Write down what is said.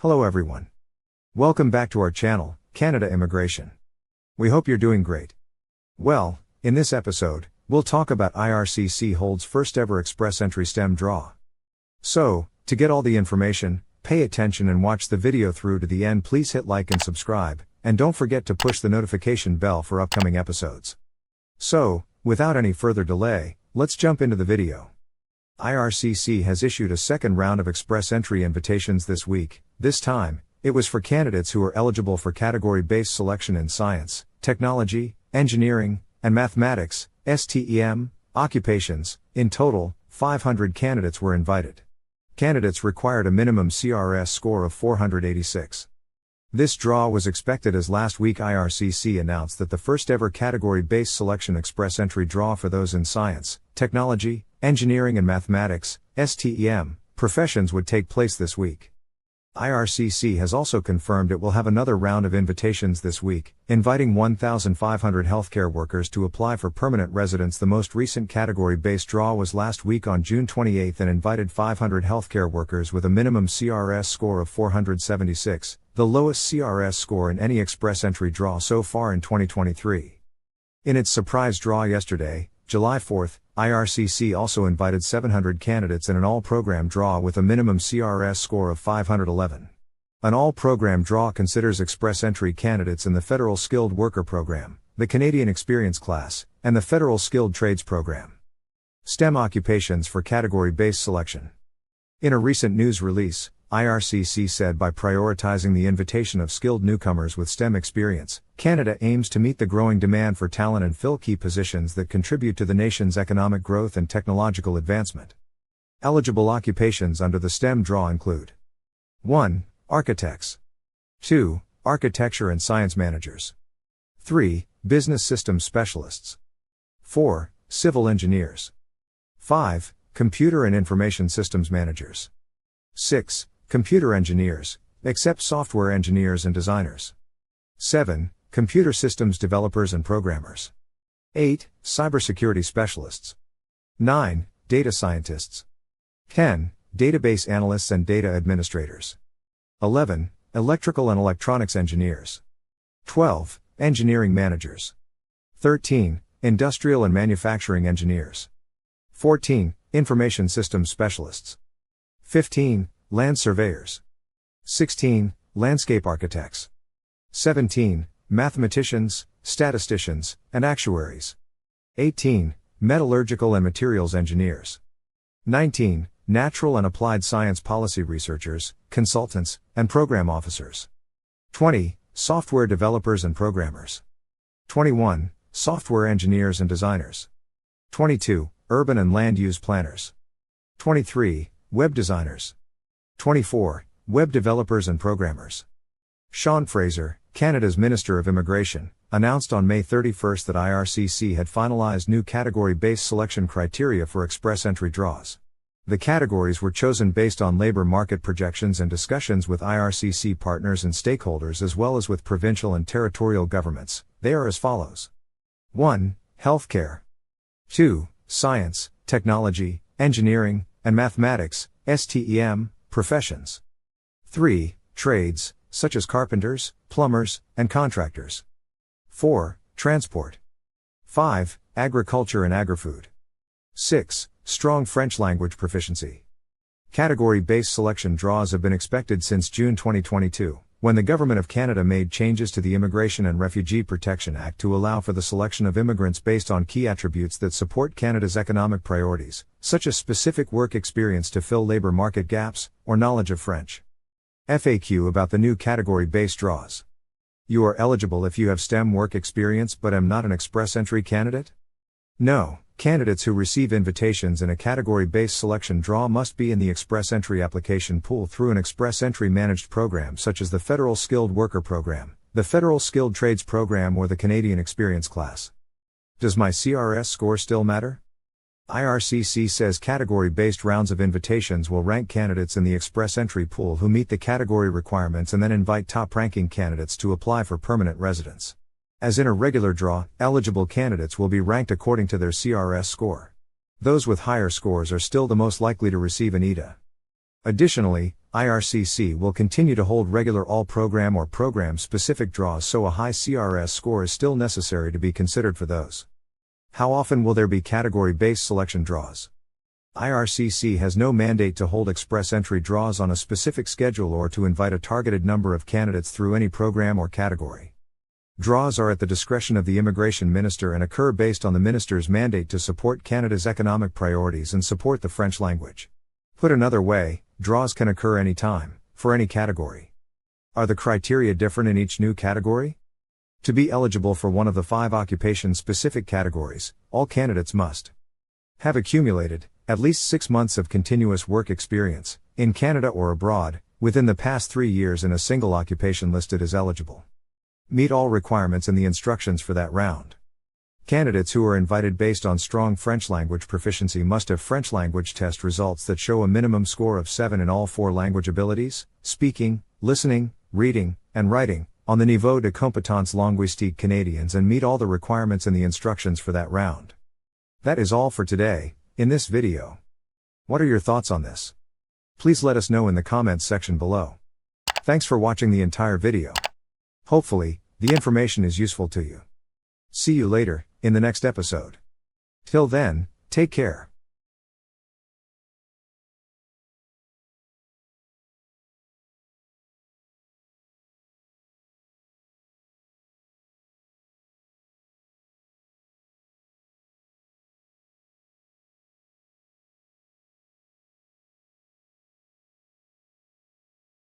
Hello everyone. Welcome back to our channel, Canada Immigration. We hope you're doing great. Well, in this episode, we'll talk about IRCC holds first ever express entry STEM draw. So, to get all the information, pay attention and watch the video through to the end. Please hit like and subscribe, and don't forget to push the notification bell for upcoming episodes. So, without any further delay, let's jump into the video. IRCC has issued a second round of express entry invitations this week. This time, it was for candidates who are eligible for category-based selection in science, technology, engineering, and mathematics, STEM, occupations. In total, 500 candidates were invited. Candidates required a minimum CRS score of 486. This draw was expected as last week IRCC announced that the first ever category-based selection express entry draw for those in science, technology, engineering and mathematics, STEM, professions would take place this week. IRCC has also confirmed it will have another round of invitations this week, inviting 1,500 healthcare workers to apply for permanent residence. The most recent category-based draw was last week on June 28 and invited 500 healthcare workers with a minimum CRS score of 476, the lowest CRS score in any express entry draw so far in 2023. In its surprise draw yesterday, July 4, IRCC also invited 700 candidates in an all-program draw with a minimum CRS score of 511. An all-program draw considers express entry candidates in the Federal Skilled Worker Program, the Canadian Experience Class, and the Federal Skilled Trades Program. STEM occupations for category-based selection. In a recent news release, IRCC said by prioritizing the invitation of skilled newcomers with STEM experience, Canada aims to meet the growing demand for talent and fill key positions that contribute to the nation's economic growth and technological advancement. Eligible occupations under the STEM draw include 1. Architects. 2. Architecture and science managers. 3. Business systems specialists. 4. Civil engineers. 5. Computer and information systems managers. 6. Computer engineers, except software engineers and designers. 7. Computer systems developers and programmers. 8. Cybersecurity specialists. 9. Data scientists. 10. Database analysts and data administrators. 11. Electrical and electronics engineers. 12. Engineering managers. 13. Industrial and manufacturing engineers. 14. Information systems specialists. 15. Land surveyors. 16. Landscape architects. 17. Mathematicians, statisticians, and actuaries. 18. Metallurgical and materials engineers. 19. Natural and applied science policy researchers, consultants, and program officers. 20. Software developers and programmers. 21. Software engineers and designers. 22. Urban and land use planners. 23. Web designers. 24. Web developers and programmers. Sean Fraser, Canada's Minister of Immigration, announced on May 31 that IRCC had finalized new category-based selection criteria for express entry draws. The categories were chosen based on labor market projections and discussions with IRCC partners and stakeholders as well as with provincial and territorial governments. They are as follows. 1. Healthcare. 2. Science, technology, engineering, and mathematics, STEM, professions. 3. Trades, such as carpenters, plumbers, and contractors. 4. Transport. 5. Agriculture and agri-food. 6. Strong French language proficiency. Category-based selection draws have been expected since June 2022, when the Government of Canada made changes to the Immigration and Refugee Protection Act to allow for the selection of immigrants based on key attributes that support Canada's economic priorities, such as specific work experience to fill labor market gaps, or knowledge of French. FAQ about the new category-based draws. You are eligible if you have STEM work experience but am not an express entry candidate? No. Candidates who receive invitations in a category-based selection draw must be in the express entry application pool through an express entry managed program such as the Federal Skilled Worker Program, the Federal Skilled Trades Program or the Canadian Experience Class. Does my CRS score still matter? IRCC says category-based rounds of invitations will rank candidates in the express entry pool who meet the category requirements and then invite top-ranking candidates to apply for permanent residence. As in a regular draw, eligible candidates will be ranked according to their CRS score. Those with higher scores are still the most likely to receive an ETA. Additionally, IRCC will continue to hold regular all-program or program-specific draws, so a high CRS score is still necessary to be considered for those. How often will there be category-based selection draws? IRCC has no mandate to hold express entry draws on a specific schedule or to invite a targeted number of candidates through any program or category. Draws are at the discretion of the immigration minister and occur based on the minister's mandate to support Canada's economic priorities and support the French language. Put another way, draws can occur any time, for any category. Are the criteria different in each new category? To be eligible for one of the 5 occupation-specific categories, all candidates must have accumulated at least 6 months of continuous work experience, in Canada or abroad, within the past 3 years in a single occupation listed as eligible. Meet all requirements in the instructions for that round. Candidates who are invited based on strong French language proficiency must have French language test results that show a minimum score of 7 in all 4 language abilities, speaking, listening, reading, and writing, on the Niveau de Compétence Linguistique Canadiens, and meet all the requirements in the instructions for that round. That is all for today, in this video. What are your thoughts on this? Please let us know in the comments section below. Thanks for watching the entire video. Hopefully, the information is useful to you. See you later, in the next episode. Till then, take care.